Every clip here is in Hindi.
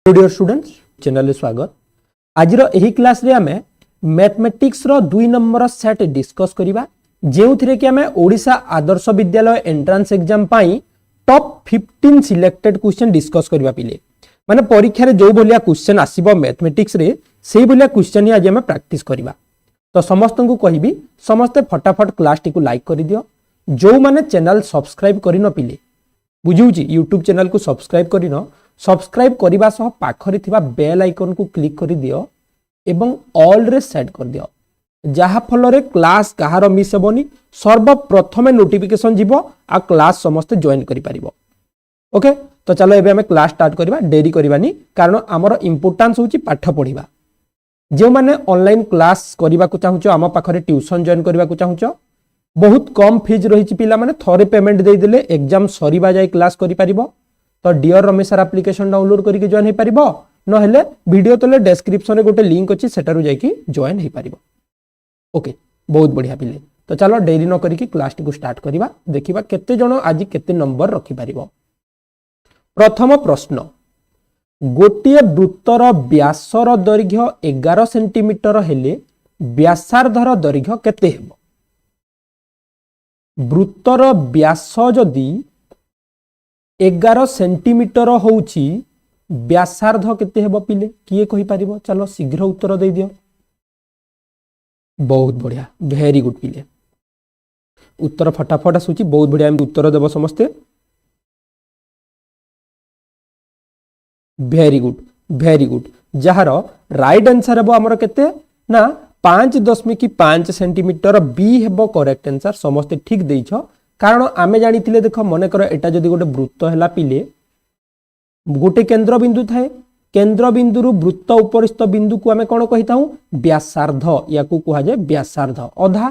डियर स्टूडेंट्स चैनल स्वागत। आज एही क्लास रे आमे मैथमेटिक्स रो 2 नंबर सेट डिस्कस करिबा जेउथिरे कि आमे ओडिशा आदर्श विद्यालय एंट्रेंस एग्जाम पाई टॉप 15 सिलेक्टेड क्वेश्चन डिस्कस करिबा पिले माने परीक्षा रे जो बोलिया क्वेश्चन आसीबो मैथमेटिक्स रे सेही बोलिया क्वेश्चन ही आज आमे प्रैक्टिस करिबा। तो समस्त को कहबी समस्ते फटाफट क्लास टी को लाइक करि दियो। जो माने चैनल सब्सक्राइब करि न पिले बुझुची यूट्यूब चैनल को सब्सक्राइब करि न सब्सक्राइब करने सह पाखरे थिबा बेल आइकन को क्लिक कर दियो एवं ऑल रे सेट कर दियो जहा फल रे क्लास कहार मिस हेबनी सर्वप्रथम नोटिफिकेशन जीवो आ क्लास समस्त जॉइन करि परिबो। ओके तो चलो एबे हमें क्लास स्टार्ट करबा देरी करबानी कारण हमर इंपोर्टेंस होची पाठ पढिबा। जे माने ऑनलाइन क्लास करबा को चाहूचो आम पाखरे ट्यूशन जॉइन करबा को चाहूचो बहुत कम फीस रही पिला माने थरे पेमेंट दे देले एग्जाम सरीबा जाय क्लास करि परिबो। तो डियर रमेश एप्लिकेशन डाउनलोड करके जॉइन हो पारिबो न हेले वीडियो तले डिस्क्रिप्शन रे गोटे लिंक अछि सेटारु जाई जॉइन हो पारिबो। ओके बहुत बढ़िया पिले तो चलो देरी न करिकी क्लास टी को स्टार्ट करिबा देखिबा केते जण आज केते नंबर रखि पारिबो। प्रथम प्रश्न गोटिए वृत्तर व्यासर दैर्घ्य 11 सेंटीमीटर हेले व्यासार्धर दैर्घ्य केते हेबो। वृत्तर व्यास जदी 11 सेंटीमीटर होउची व्यासार्ध केते हेबो पिले किए कहि पारिबो। चलो शीघ्र उत्तर दे दियो। बहुत बढ़िया वेरी गुड पिले उत्तर फटाफट आसुची बहुत बढ़िया हम उत्तर देबो समस्ते वेरी गुड जहार राइट आंसर हेबो हमर केते ना 5.5 सेंटीमीटर बी हेबो करेक्ट आंसर समस्ते ठीक देइछो। कारण आमे जानी देख मन कर एटा जदि गोटे वृत्त है पिले गोटे केंद्र बिंदु थाए केंद्र बिंदु वृत्त उपरिस्थ बिंदु को आमे कौन कही व्यासार्ध या कह जाए व्यासार्ध अधा।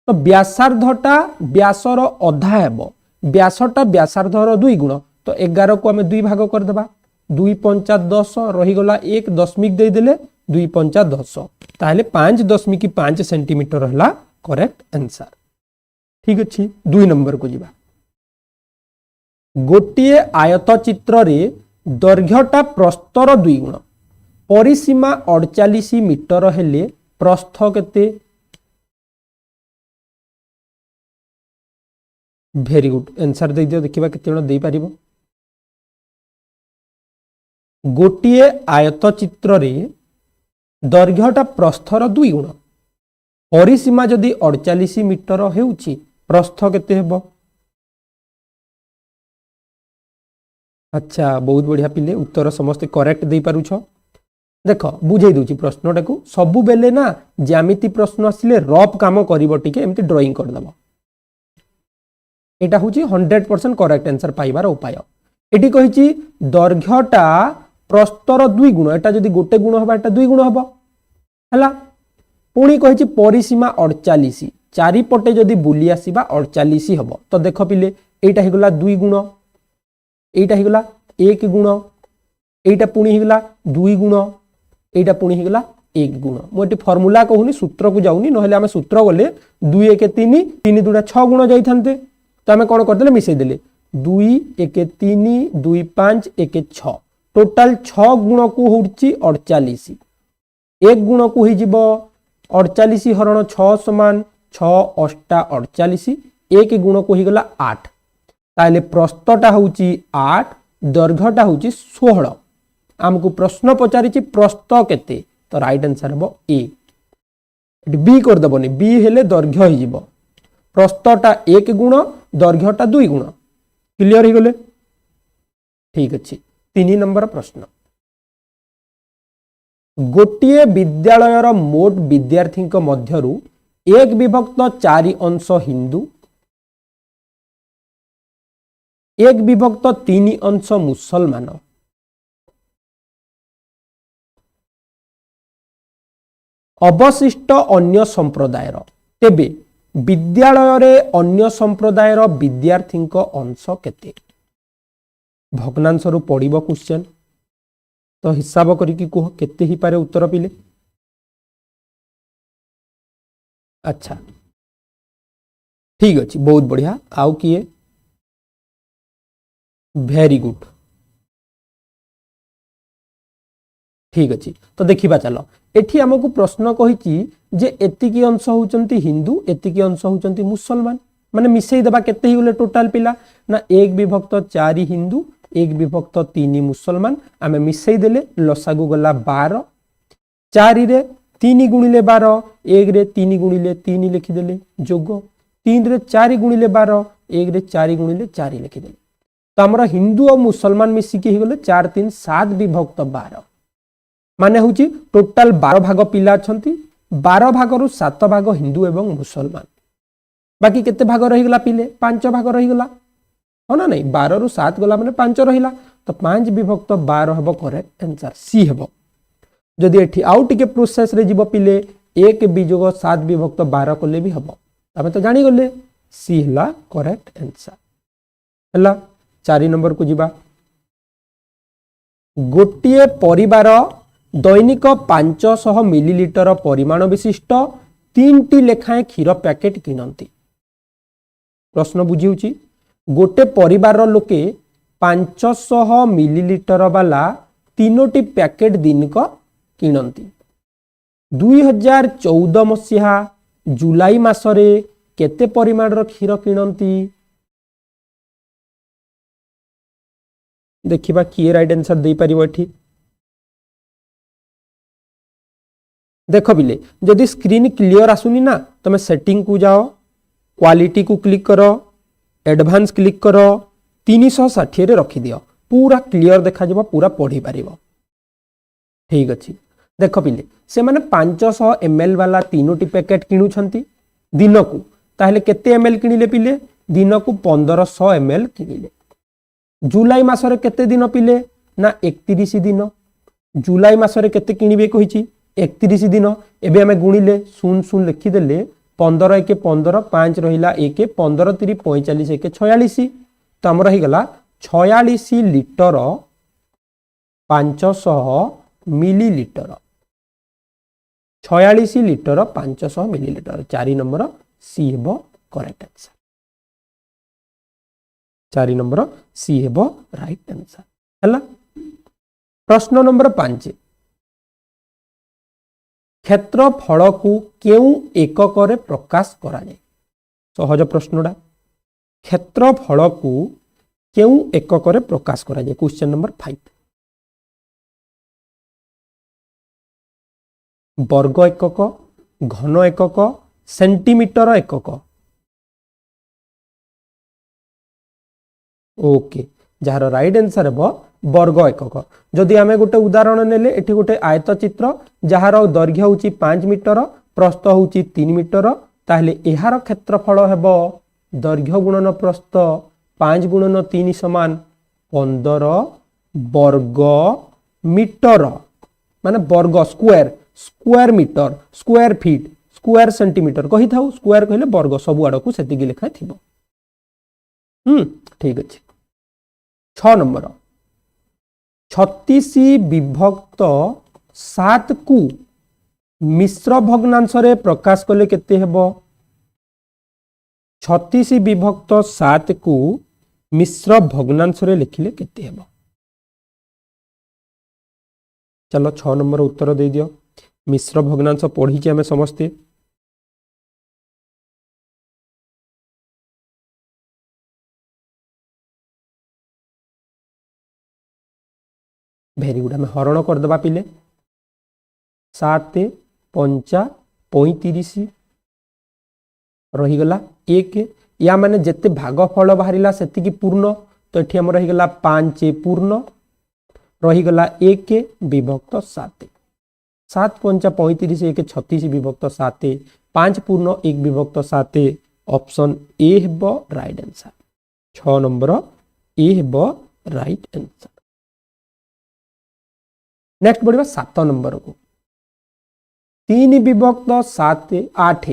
तो व्यासार्धटा व्यासर अधा हेबो व्यासटा व्यासार्धर 2 गुण तो 11 को आमे 2 भाग कर देबा 2 पंचा 10 रही गला 1 दशमिक दे देले 2 पंचा 10 ताहले 5.5 सेंटीमीटर हला करेक्ट आंसर। ठीक अच्छी 2 नंबर को जीवा गोटिए आयत चित्र रे दैर्घ्यटा प्रस्थर 2 गुण परिसीमा 48 मीटर हेले प्रस्थ केते। वेरी गुड आंसर दे दियो देखिबा केते जण देई परिबो। गोटिए आयत चित्र रे दैर्घ्यटा प्रस्थर 2 गुण परिसीमा जदि 48 मीटर हेउची प्रस्थ केते हेबो। अच्छा बहुत बढ़िया पिले उत्तर समस्त करेक्ट दे पारुछ। देख बुझे दूची प्रश्नटा को सबु बेले ना ज्यामिति प्रश्न आसिले रफ काम करिवो टिके एमती ड्राइंग कर दबो एटा होची 100% करेक्ट आंसर पाइबार उपाय। एटी कहिची दैर्घ्यटा प्रस्तर 2 गुण एटा जदि गोटे गुण हबा एटा 2 गुण हबो हला पुणी कहिची परिसीमा 48 चारिपटे जदि बुली आसीबा 48 हबो। तो देख पिले एटा हिगला 2 गुण एटा हिगला 1 गुण एटा पुणी हिगला 2 गुण एटा पुणी हिगला 1 गुण। मोटी फार्मूला कहूनी सूत्र को जाउनी नहले आमे सूत्र गले 2 1 3 3 2 6 गुण जाई थानते तो आमे कोन करदेले मिसै देले 2 1 3 2 5 1 6 टोटल 6 गुण को होउची 48 1 गुण को ही जिवो 48 हरण 6 समान 6 8 48 1 गुण को ही गला 8 ताले प्रस्थटा होउची 8 दैर्घ्यटा होउची 16। हमको प्रश्न पचारिची प्रस्थ केते तो राइट आंसर हबो ए बी कर दबनी बी हेले दैर्घ्य ही जिवो प्रस्थटा 1 गुण दैर्घ्यटा 2 गुण क्लियर ही गले। ठीक अछि 3 नंबर प्रश्न गोटिए विद्यालयर मोट विद्यार्थी मध्यरु 1/4 अंश हिंदू 1/3 अंश मुसलमान अवशिष्ट अन्य संप्रदायर तेबे विद्यालय रे अन्य संप्रदायर विद्यार्थी अंश केते। भग्नांश रु पड़िबो क्वेश्चन तो हिसाब करिकी कह केते ही पारे उत्तर पिले। अच्छा ठीक अच्छी बहुत बढ़िया आउ किए वेरी गुड ठीक अच्छे तो देखा चलो एठी हमको प्रश्न कही जे एतिकी अंश होचंती हिंदू एतिकी अंश होचंती मुसलमान माने मिसई देबा केते ही गले टोटल पिला ना 1/4 हिंदू 1/3 मुसलमान आमे मिसई देले लसागु गला 12 4 रे 3 गुणिले 12 1 रे 3 गुणिले 3 लिखि देले जोग 3 रे 4 गुणिले 12 1 रे 4 गुणिले 4 लिखि देले तो हमर हिंदू और मुसलमान मिसिकी ही गले 4 3 7/12 माने होची टोटल 12 भाग पिला अछंती 12 भाग रु 7 भाग हिंदू एवं मुसलमान बाकी केते भाग रही गला पिले 5 भाग रही गला हो ना नहीं 12 रु 7 गला माने 5 रहिला तो 5/12 हबो करेक्ट आंसर सी हबो जदि एठी आउ टिके प्रोसेस रे जीवो पिले 1 बिजोग 7/12 कोले भी हबो तबे तो जानि गले सी हला करेक्ट आंसर हला 4 नंबर को जीवा गोटिए परिवार दैनिक 500 मिलीलिटर परिमाण विशिष्ट 3टी लेखाएं क्षीर पैकेट किनती प्रश्न बुझी गोटे परिवार लोके 500 मिलीलिटर वाला 3टी पैकेट दिनक किनती 2014 मसीहा जुलाई मासरे केते परिमाण क्षीर किनती देखिबा किए राइट आंसर दे परिबो एठी देख बिले जदि स्क्रीन क्लियर आसुनी ना तुम सेटिंग को जाओ क्वालिटी को क्लिक करो एडवांस क्लिक करो 360 रे रखी दियो पूरा क्लियर देखा जबा पूरा पढ़ी पारिबो ठीक अछि देख बिले से माने 500 ml वाला 3टी पैकेट किनु छंती दिन को ताहले केते ml किनिले पिले दिन को 1500 ml किनिले जुलाई मासरे केते दिन पिले ना 31 दिन जुलाई मासरे केते किनिबे कहिची 31 दिन एबे हमें गुणिले 0 लिखिदेले 15 1 15 5 रहिला 1 15 3 45 1 46 तो हमर रही गला 46 litre 500 millilitre 46 litre 500 millilitre 4 number C हेबो करेक्ट आंसर 4 नंबर सी हेबो राइट आंसर हला प्रश्न नंबर 5 क्षेत्रफल को केउ एकक रे प्रकाश करा जाए सहज प्रश्नडा क्षेत्रफल को केउ एकक रे प्रकाश करा जाए क्वेश्चन नंबर 5 वर्ग एकक घन एकक सेंटीमीटर एकक ओके जार राइट आंसर है वर्ग एकक जदि आमे गोटे उदाहरण नेले एठी गोटे आयत चित्र जार दैर्घ्य होची 5 मीटर प्रस्थ होची 3 मीटर ताहले एहार क्षेत्रफल हेबो दैर्घ्य गुणन प्रस्थ 5 गुणन 3 समान 15 वर्ग मीटर माने वर्ग square square metre square feet square centimetre कहि थाउ स्क्वायर कहले वर्ग सब आड़ को सेतिकी लेखा थिबो ठीक अछि 6 नंबर 36 विभक्त 7 को मिश्र भग्नांश रे प्रकाश कले केते हेबो 36 विभक्त 7 को मिश्र भग्नांश रे लिखिले केते हेबो चलो 6 नंबर उत्तर दे दियो मिश्र भग्नांश पढ़ी जे हमें समझते भेरी गुड हमें हरण कर दबा पिले 7 5 35 रही गला 1 या माने जेते भागफल बाहरिला सेति की पूर्ण तो एठी हम रही गला 5 पूर्ण रही गला 1 विभक्त 7 7 5 35 1 36 विभक्त 7 5 पूर्ण 1 विभक्त 7 ऑप्शन ए हेबो राइट आंसर 6 नंबर ए हेबो राइट आंसर नेक्स्ट बढ़िबा 7 नंबर को 3 विभक्त 7 8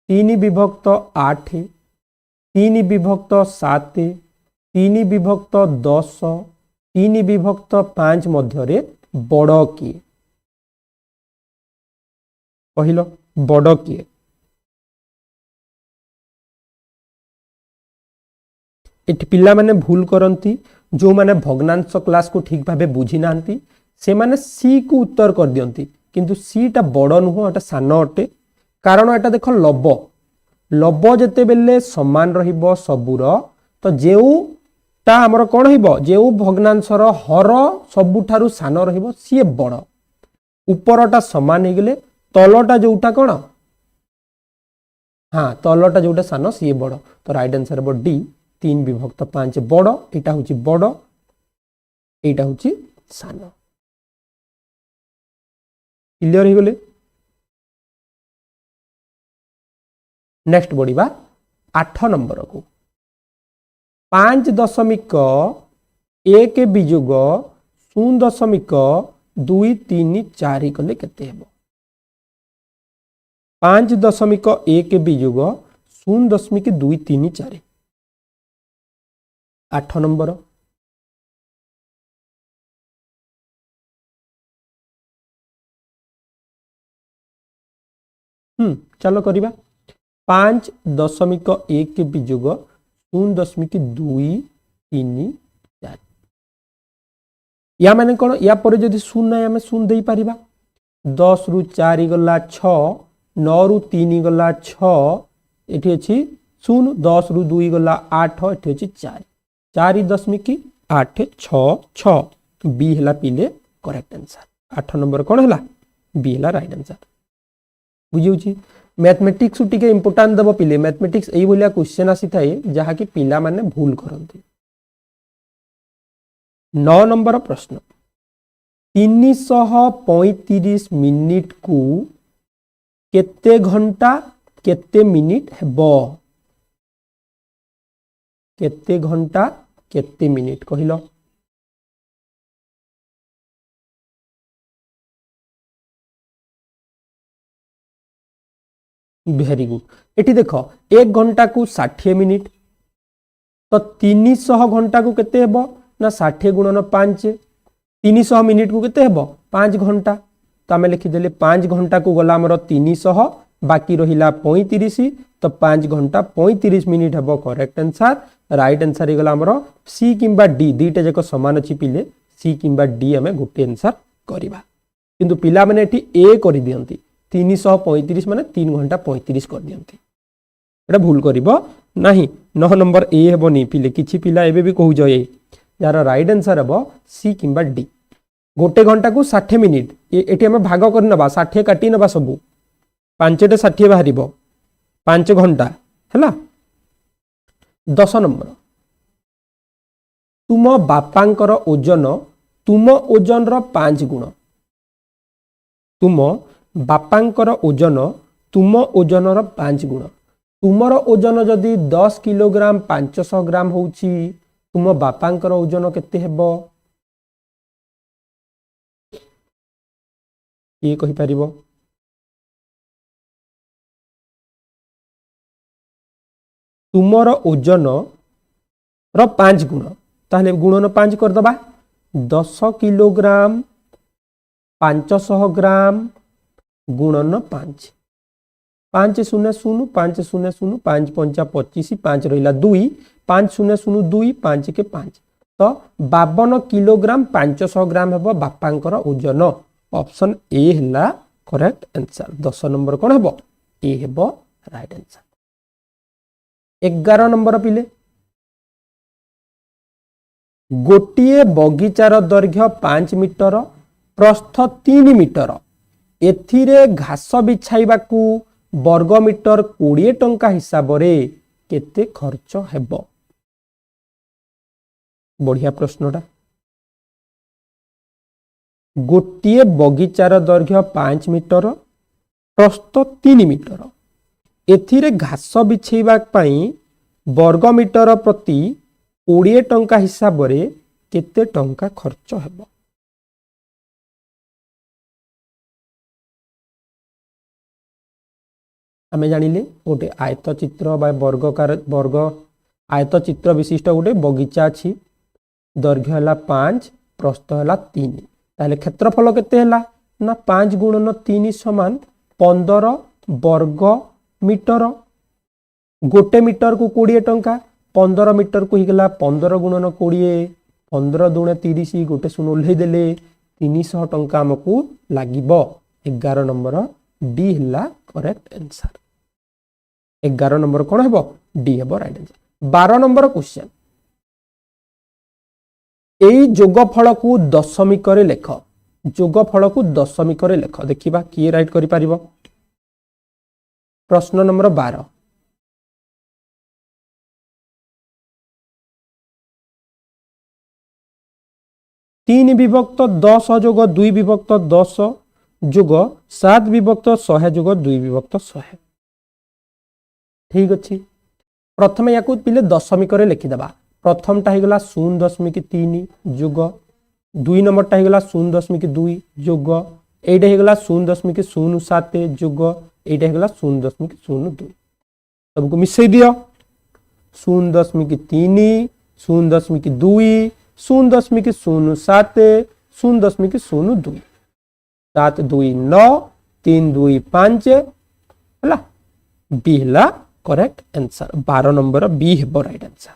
3 विभक्त 8 3 विभक्त 7 3 विभक्त 10 3 विभक्त 5 मध्य बड़ किए कहलो बड़ किए एटी पिला माने भूल करंती जो माने भग्नांश क्लास को ठीक भाबे बुझी नांती से माने सी को उत्तर कर दियंती किंतु सी टा बड़ नुह एटा सान अटे कारण एटा देख लब लब जेते बेले समान रहिबो सबुर तो जेउटा हमर कोन हिबो जेउ भग्नांशर हर सबुठारु सान रहिबो सी बड़ उपरटा समान हे गेले तलटा जोटा कोन हाँ तलटा जोटा सान सी बड़ तो राइट आंसर हो डी 3/5 बड़ एटा होची बड़ एटा होची सान क्लियर हो गले नेक्स्ट बढ़िबा 8 नंबर को 5.1 वियोग 0.234 कले केते हेबो 5.1 वियोग 0.234 8 नंबर चलो करिबा 5.1 वियोग 0.234 या माने कोन या पर जदि शून्य आमे शून्य देई परिबा 10 रु 4 गला 6 9 रु 3 गला 6 एठी अछि 0 10 रु 2 गला 8 एठी अछि 4 4.866 बी हला पिले करेक्ट आंसर 8 नंबर कोन हला बी हला राइट आंसर बुझिउची मैथमेटिक्स टिके इंपोर्टेंट दबो पिले मैथमेटिक्स एई भलिया क्वेश्चन आसी थाए जहा कि पिला माने भूल करंती 9 नंबर प्रश्न 335 मिनिट को केते घंटा केते मिनिट हेबो केते घंटा केते मिनिट कहिलो वेरी गुड एठी देखो 1 घंटा को 60 मिनिट तो 300 घंटा को केते हेबो ना 60 गुणन 5 300 मिनिट को केते हेबो 5 घंटा तो आमे लिखि देले 5 घंटा को गला हमर 300 बाकी रहिला 35 तो 5 घंटा 35 मिनिट हेबो करेक्ट आंसर राइट आंसर हे गला हमर सी किंबा डी दीटा जको समान अछि पिले सी किंबा डी आमे गुटे आंसर करिबा किंतु पिला माने एठी ए करि दियंती 335 माने 3 घंटा 35 कर दियंती एटा भूल करिवो नाही 9 नंबर ए हेबोनी पिले किछि पिला एबे भी कहू जय यार राइट आंसर हेबो सी किंबा डी गोटे घंटा को 60 मिनिट एठी हम भाग कर नबा 60 काटी नबा सबु 5 टे 60 बाहरिबो 5 घंटा हैला 10 नंबर तुम बापांकर ओजन तुम ओजन रो 5 गुण तुम बापांकर ओजन तुम ओजन रो 5 गुण तुमर ओजन जदि 10 किलोग्राम 500 ग्राम होउची तुम बापांकर ओजन केते हेबो ये कहि परिबो तुमर ओजन रो 5 गुण ताले गुणन 5 कर दबा 10 किलोग्राम 500 ग्राम गुणन 5 5 0 0 5 0 0 5 5 25 5 रहिला 2 5 0 0 2 5 के 5 तो 52 किलोग्राम 500 ग्राम हेबो बापांकर ओजन ऑप्शन ए हला करेक्ट आंसर 10 नंबर कोन हेबो ए हेबो राइट आंसर 11 नंबर पिले गोटिए बगीचार दैर्घ्य 5 मीटर प्रस्थ 3 मीटर एथिरे घास बिछाइबा को वर्ग मीटर 20 टंका हिसाब रे केते खर्च हेबो बढ़िया प्रश्नटा गोटिए बगीचार दैर्घ्य 5 मीटर प्रस्थ 3 मीटर एथिरे घास बिछाइबा पई वर्ग मीटर प्रति 20 टंका हिसाब रे केते टंका खर्च हेबो आमे जानिले गोटे आयत चित्र बा वर्गकार वर्ग आयत चित्र विशिष्ट गोटे बगीचा अछि दैर्घ्य हला 5 प्रस्थ हला 3 ताले क्षेत्रफल केते हला ना 5 गुणन 3 समान 15 वर्ग मीटर गोटे मीटर को 20 टंका 15 मीटर को हिगला 15 गुणन 20 15 दुणे 30 गोटे सुन ओल्हे देले 300 टंका हमकू लागिबो 11 नंबर डी हिला करेक्ट आंसर 11 नंबर कोन हेबो डी हेबो राइट आंसर 12 नंबर क्वेश्चन एई जोगफल को दशमिक रे लेख जोगफल को दशमिक रे लेख देखिबा की राइट करि परिबो प्रश्न नंबर 12 3 विभक्त 10 जोग 2 विभक्त 10 जोग 7 विभक्त 100 जोग 2 विभक्त 100 ठीक अच्छी प्रथम या पिले दशमिक लिखिदेबा प्रथमटा होगला 0.3 जोग 2 नंबरटा होगला 0.2 जोग एटा होगला 0.07 जोग एटा होगला 0.02 सबको मिसई दियो 0.3 0.2 0.07 0.02 7 2 9 3 2 5 हला बी हला करेक्ट आंसर 12 नंबर बी हेबो राइट आंसर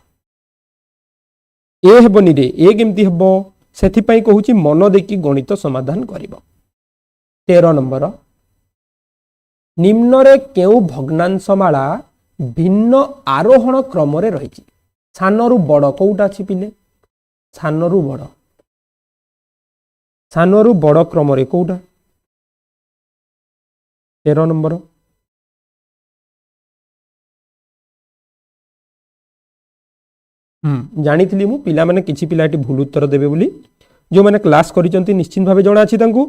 ए हेबोनी रे ए केमती हेबो सेथि पई कहूची मन देखि गणित समाधान करिवो 13 नंबर निम्न रे केउ भग्नांशमाला भिन्न आरोहण क्रम रे रहिची सानरु बड़ कोउटा अछि पिले सानरु बड़ क्रम रे कोउटा 13 नंबर जानी थी मु पिला माने किछि पिलाटी भूल उत्तर देबे बोली जो माने क्लास करिसंती निश्चित भाबे जणा अछि तांकू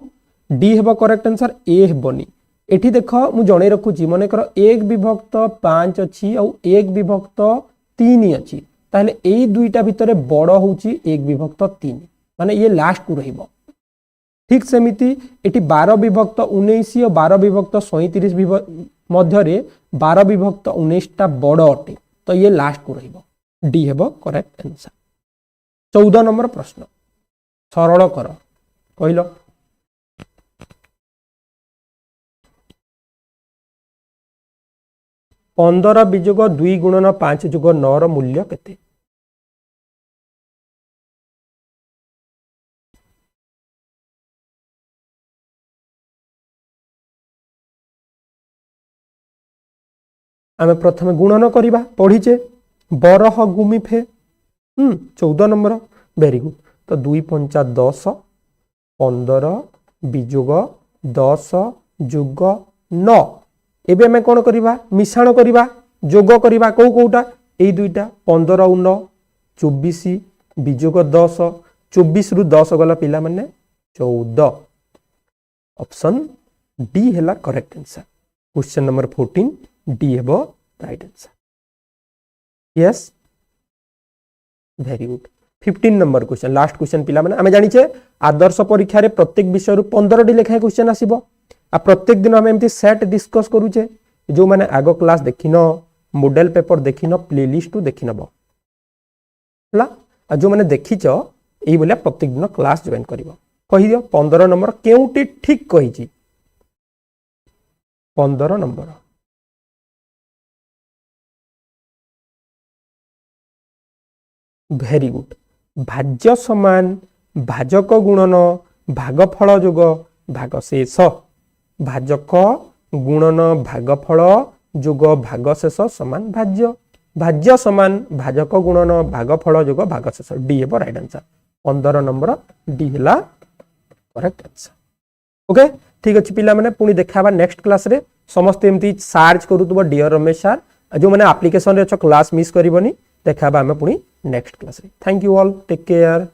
डी हेबो करेक्ट आंसर ए हेबोनी एठी देखो मु जणे रखुची माने कर 1 विभक्त 5 अछि और 1 विभक्त 3 अछि ताले एई दुईटा भितरे बड़ होउची 1 विभक्त 3 माने ये लास्ट को रहिबो ठीक सेमिति एठी 12 विभक्त 19 और 12 विभक्त 37 मध्य रे 12 विभक्त 19 टा बड़ अटे तो ये लास्ट को रहिबो डी हेबो करेक्ट आंसर 14 नंबर प्रश्न सरल कर कहलो 15 विजोग 2 गुणन 5 जोग 9 रो मूल्य केते आमे प्रथमे गुणन करिबा पढिचे बरह गुमिफे 14 नंबर वेरी गुड तो 2 5 10 15 विजोग 10 जोग 9 एबे मैं कौन करिबा मिश्रण करिबा जोग करिबा को कोटा एई दुईटा 15 और 9 24 विजोग 10 24 रु 10 गला पिला माने 14 ऑप्शन डी हैला correct answer question number 14 D हेबो right answer yes very good 15 number question last question पिला माने आमे जानि छे आदर्श परीक्षा रे प्रत्येक विषय रु 15 डी लेखा क्वेश्चन आसीबो आ प्रत्येक दिन हम एमती सेट डिस्कस करूचे जो माने आगो क्लास देखिनो मॉडल पेपर देखिनो प्लेलिस्ट टू देखिनबो हला आ जो माने देखिचो एई बोले प्रत्येक दिन क्लास जॉइन करिवो कहि दियो 15 नंबर केउटी ठीक कहिची 15 नंबर वेरी गुड भाज्य समान भाजक गुणन भागफल जोग भागशेष भाजक गुणन भागफल जोग भागशेष समान भाज्य भाज्य समान भाजक गुणन भागफल जोग भागशेष डी हेबो राइट आंसर 15 नंबर डी हैला करेक्ट आंसर ओके ठीक अछि पिला माने पुनी देखाबा नेक्स्ट क्लास रे समस्त एमती सर्च करूतबो डियर रमेश सर जो माने एप्लीकेशन रे छ क्लास मिस करबनी देखाबा हमें पुनी नेक्स्ट क्लास रे thank you all take care.